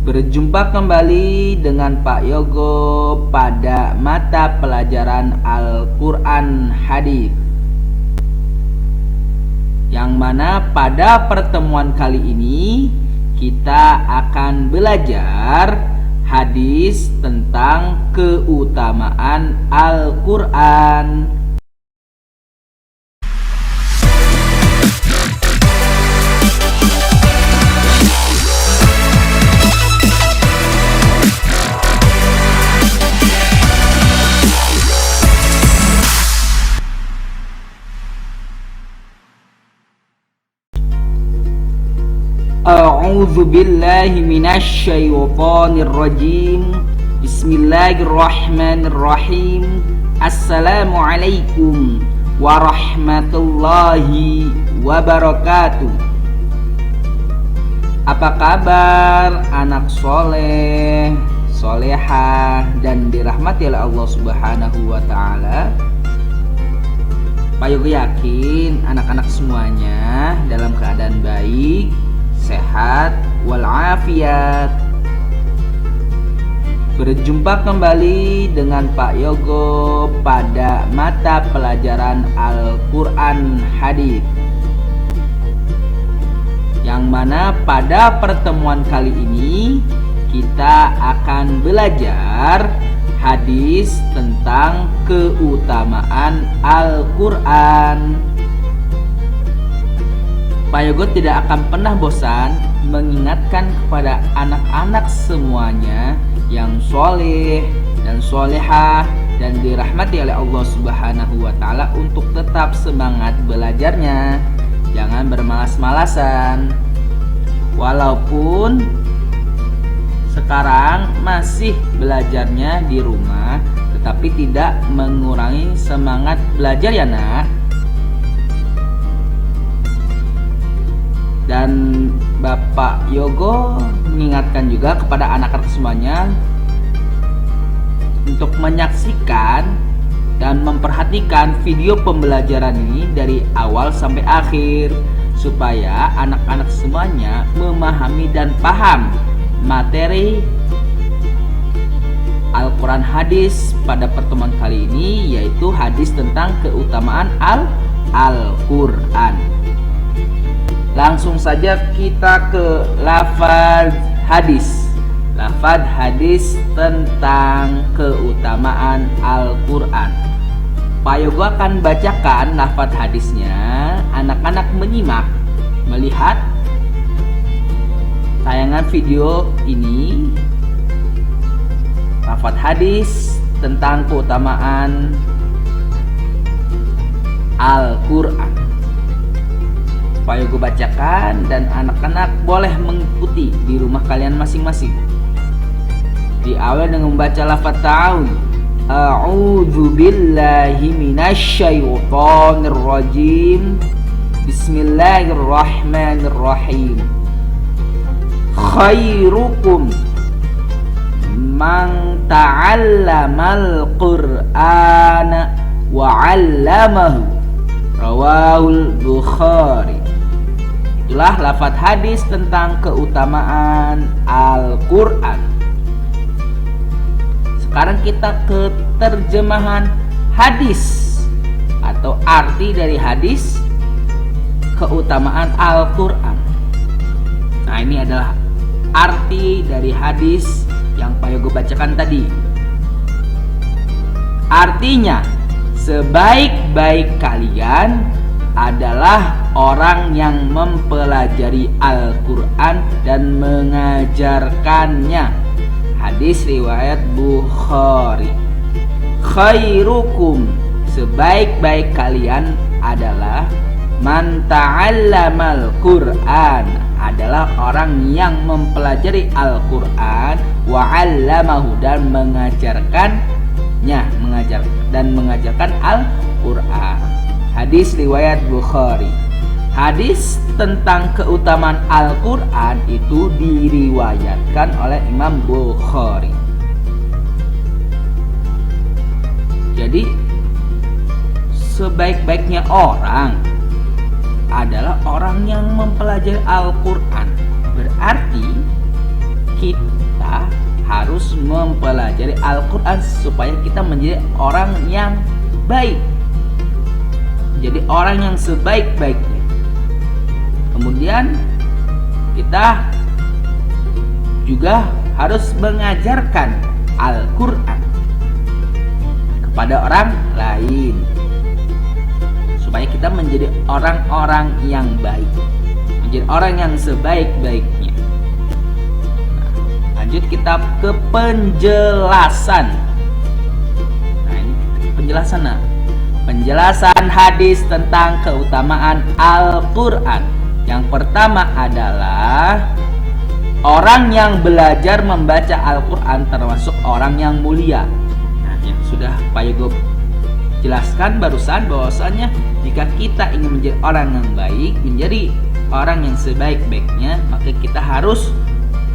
Berjumpa kembali dengan Pak Yogo pada mata pelajaran Al-Quran Hadis, yang mana pada pertemuan kali ini kita akan belajar hadis tentang keutamaan Al-Quran. A'udzu billahi minasy syaithanir rajim. Bismillahirrahmanirrahim. Assalamualaikum warahmatullahi wabarakatuh. Apa kabar anak soleh, solehah dan dirahmati oleh Allah Subhanahu wa taala? Pak Yogo yakin anak-anak semuanya dalam keadaan baik, sehat walafiat. Berjumpa kembali dengan Pak Yogo pada mata pelajaran Al-Quran Hadis, yang mana pada pertemuan kali ini kita akan belajar hadis tentang keutamaan Al-Quran. Pak Yogo tidak akan pernah bosan mengingatkan kepada anak-anak semuanya yang soleh dan solehah dan dirahmati oleh Allah Subhanahu wa taala untuk tetap semangat belajarnya. Jangan bermalas-malasan. Walaupun sekarang masih belajarnya di rumah, tetapi tidak mengurangi semangat belajar ya nak. Dan Bapak Yogo mengingatkan juga kepada anak-anak semuanya untuk menyaksikan dan memperhatikan video pembelajaran ini dari awal sampai akhir, supaya anak-anak semuanya memahami dan paham materi Al-Quran Hadis pada pertemuan kali ini, yaitu hadis tentang keutamaan Al-Quran. Langsung saja kita ke lafaz hadis. Lafaz hadis tentang keutamaan Al-Quran. Pak Yogo akan bacakan lafaz hadisnya. Anak-anak menyimak, melihat tayangan video ini. Lafaz hadis tentang keutamaan Al-Quran. Pak Yogo bacakan dan anak-anak boleh mengikuti di rumah kalian masing-masing. Diawali dengan membaca lafaz ta'awudz. A'udzu billahi minasy syaithanir rajim. Bismillahirrahmanirrahim. Khairukum man ta'allamal Qur'ana wa 'allamahu. Rawahul Bukhari. Itulah lafaz hadis tentang keutamaan Al-Quran. Sekarang kita ke terjemahan hadis atau arti dari hadis keutamaan Al-Quran. Nah, ini adalah arti dari hadis yang Pak Yogo bacakan tadi. Artinya, sebaik-baik kalian adalah orang yang mempelajari Al-Quran dan mengajarkannya. Hadis riwayat Bukhari. Khairukum, sebaik-baik kalian adalah man ta'allamal Qur'an, adalah orang yang mempelajari Al-Quran, wa 'allamahu, dan mengajarkannya, mengajarkan Al-Quran. Hadis riwayat Bukhari. Hadis tentang keutamaan Al-Quran itu diriwayatkan oleh Imam Bukhari. Jadi sebaik-baiknya orang adalah orang yang mempelajari Al-Quran. Berarti kita harus mempelajari Al-Quran supaya kita menjadi orang yang baik, jadi orang yang sebaik-baiknya. Kemudian kita juga harus mengajarkan Al-Quran kepada orang lain supaya kita menjadi orang-orang yang baik, menjadi orang yang sebaik-baiknya. Lanjut kita ke penjelasan. Nah, ini penjelasan. Penjelasan hadis tentang keutamaan Al-Quran. Yang pertama adalah orang yang belajar membaca Al-Quran termasuk orang yang mulia. Nah, yang sudah Pak Yogo jelaskan barusan bahwasannya jika kita ingin menjadi orang yang baik, menjadi orang yang sebaik-baiknya, maka kita harus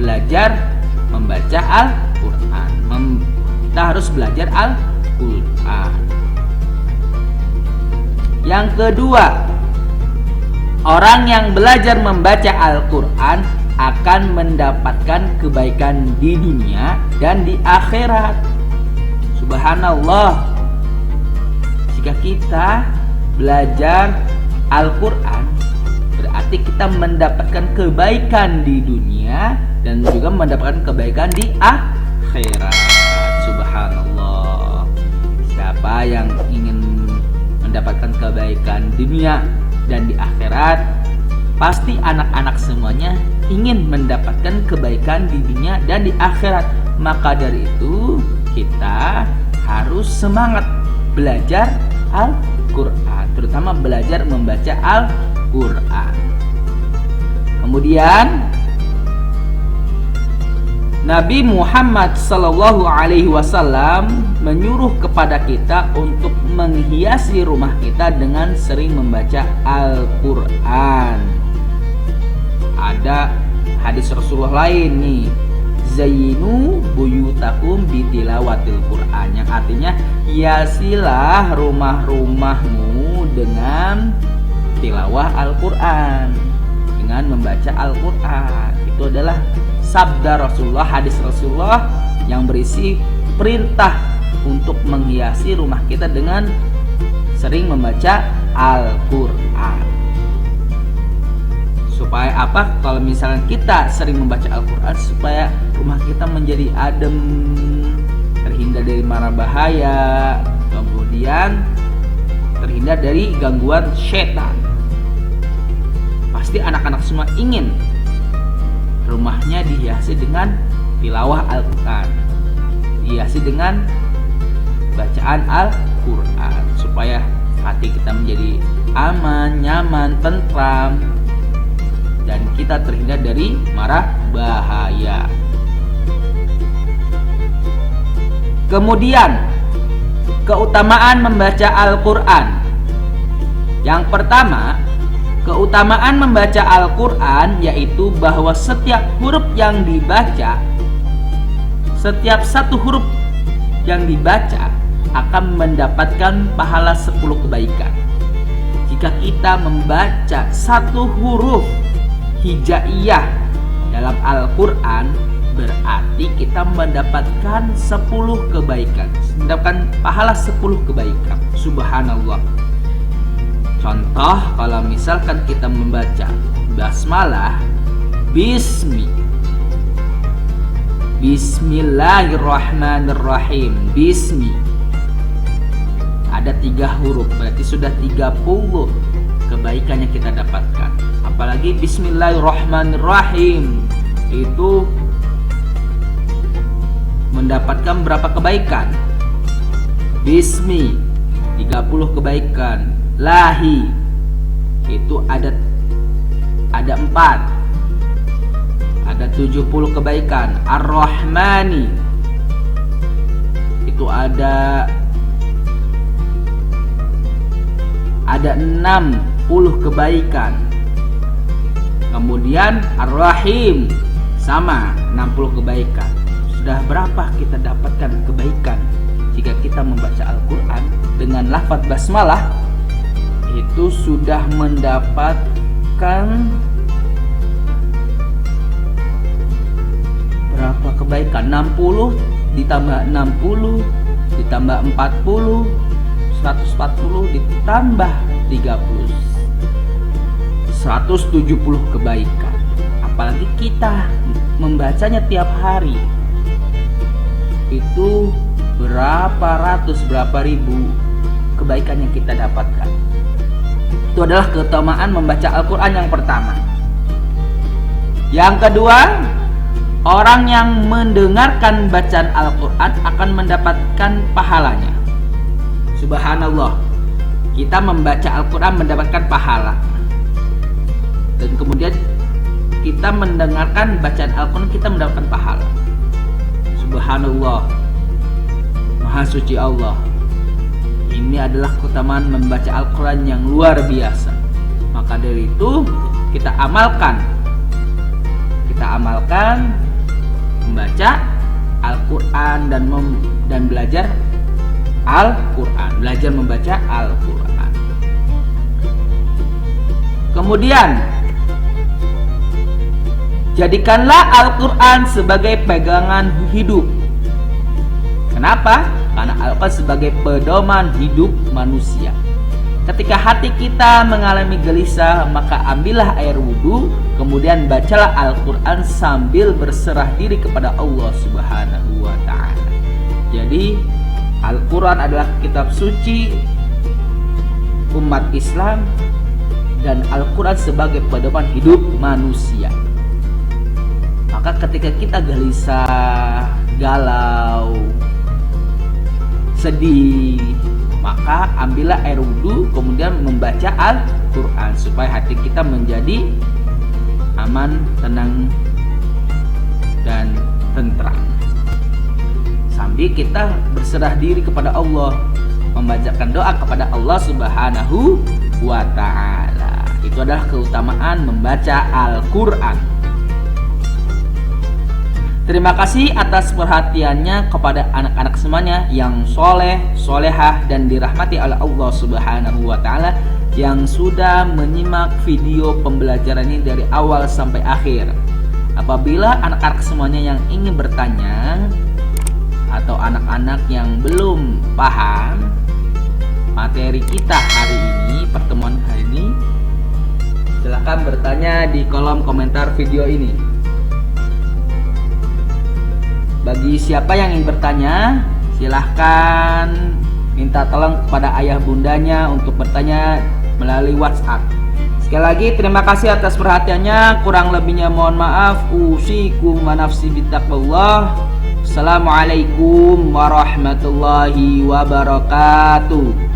belajar membaca Al-Quran. Kita harus belajar Al-Quran. Yang kedua, orang yang belajar membaca Al-Quran akan mendapatkan kebaikan di dunia dan di akhirat. Subhanallah. Jika kita belajar Al-Quran, berarti kita mendapatkan kebaikan di dunia dan juga mendapatkan kebaikan di akhirat. Subhanallah. Siapa yang ingin mendapatkan kebaikan di dunia dan di akhirat, pasti anak-anak semuanya ingin mendapatkan kebaikan di dunia dan di akhirat. Maka dari itu kita harus semangat belajar Al-Quran, terutama belajar membaca Al-Quran. Kemudian Nabi Muhammad SAW menyuruh kepada kita untuk menghiasi rumah kita dengan sering membaca Al-Quran. Ada hadis Rasulullah lain nih, zayyinu buyutakum bitilawatil Quran, yang artinya hiasilah rumah-rumahmu dengan tilawah Al-Quran, dengan membaca Al-Quran. Itu adalah sabda Rasulullah, hadis Rasulullah yang berisi perintah untuk menghiasi rumah kita dengan sering membaca Al-Quran. Supaya apa? Kalau misalnya kita sering membaca Al-Quran, supaya rumah kita menjadi adem, terhindar dari mara bahaya, kemudian terhindar dari gangguan setan. Pasti anak-anak semua ingin rumahnya dihiasi dengan tilawah Al-Quran, dihiasi dengan bacaan Al-Quran, supaya hati kita menjadi aman, nyaman, tentram, dan kita terhindar dari mara bahaya. Kemudian keutamaan membaca Al-Quran. Yang pertama, keutamaan membaca Al-Quran yaitu bahwa setiap huruf yang dibaca, setiap satu huruf yang dibaca akan mendapatkan pahala 10 kebaikan. Jika kita membaca satu huruf hijaiyah dalam Al-Quran, berarti kita mendapatkan 10 kebaikan, mendapatkan pahala 10 kebaikan. Subhanallah. Contoh, kalau misalkan kita membaca basmalah, Bismillahirrahmanirrahim, Bismi, ada 3 huruf, berarti sudah 30 kebaikan yang kita dapatkan. Apalagi Bismillahirrahmanirrahim itu mendapatkan berapa kebaikan? Bismi 30 kebaikan, Lahi itu ada 4, ada 70 kebaikan, Ar-Rahmani itu ada 60 kebaikan. Kemudian Ar-Rahim sama 60 kebaikan. Sudah berapa kita dapatkan kebaikan jika kita membaca Al-Quran dengan lafaz basmalah? Itu sudah mendapatkan kebaikan. 60 ditambah 60 ditambah 40, 140 ditambah 30, 170 kebaikan. Apalagi kita membacanya tiap hari, itu berapa ratus, berapa ribu kebaikan yang kita dapatkan. Itu adalah keutamaan membaca Al-Quran yang pertama. Yang kedua, orang yang mendengarkan bacaan Al-Quran akan mendapatkan pahalanya. Subhanallah, kita membaca Al-Quran mendapatkan pahala, dan kemudian kita mendengarkan bacaan Al-Quran, kita mendapatkan pahala. Subhanallah, Maha Suci Allah. Ini adalah keutamaan membaca Al-Quran yang luar biasa. Maka dari itu kita amalkan membaca Al-Quran dan belajar Al-Quran, belajar membaca Al-Quran. Kemudian jadikanlah Al-Quran sebagai pegangan hidup. Kenapa? Karena Al-Quran sebagai pedoman hidup manusia. Ketika hati kita mengalami gelisah, maka ambillah air wudhu, kemudian bacalah Al-Quran sambil berserah diri kepada Allah Subhanahu wa ta'ala. Jadi Al-Quran adalah kitab suci umat Islam, dan Al-Quran sebagai pedoman hidup manusia. Maka ketika kita gelisah, galau, sedih, maka ambillah air wudhu, kemudian membaca Al-Quran supaya hati kita menjadi aman, tenang, dan tentram. Sambil kita berserah diri kepada Allah, membacakan doa kepada Allah Subhanahu wa ta'ala. Itu adalah keutamaan membaca Al-Quran. Terima kasih atas perhatiannya kepada anak-anak semuanya yang soleh, solehah, dan dirahmati oleh Allah Subhanahu wa ta'ala, yang sudah menyimak video pembelajaran ini dari awal sampai akhir. Apabila anak-anak semuanya yang ingin bertanya, atau anak-anak yang belum paham materi kita hari ini, pertemuan hari ini, silahkan bertanya di kolom komentar video ini. Bagi siapa yang ingin bertanya, silahkan minta tolong kepada ayah bundanya untuk bertanya melalui WhatsApp. Sekali lagi terima kasih atas perhatiannya. Kurang lebihnya mohon maaf. Usikum wa nafsi bittaqwallah. Assalamualaikum warahmatullahi wabarakatuh.